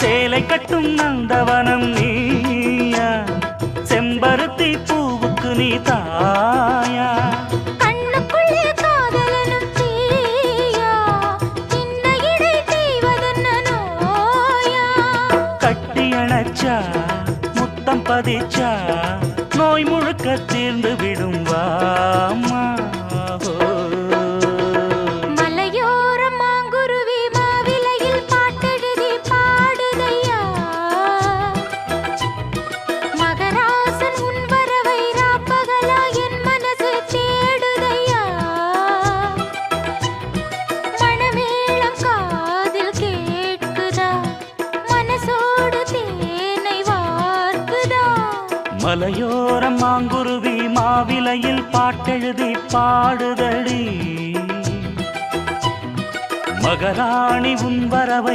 சேலை கட்டும் நந்தவனம் நீயா, செம்பருத்தி பூவுக்கு நீ தாயா. கண்ணுக்குள்ளே காதலனும் தீயா, சின்ன இடை செய்வதென்ன நோயா. கட்டி அணைச்சா முத்தம் பதிச்சா நோய் முழுக்க தீர்ந்து விடும் வாமா. மலையோரம் மாங்குருவி மாவிலையில் பாட்டெழுதி பாடுதையா, மகராசன் உன் வரவை ராப்பகலா என் மனசு தேடுதையா. மணமேளம் காதில் கேட்குதா, மனசோடு தேனை வார்க்குதா. மலையோரம் மாங்குருவி மாவிலையில் பாட்டெழுதி பாடுதடி, மகராணி உன் வரவை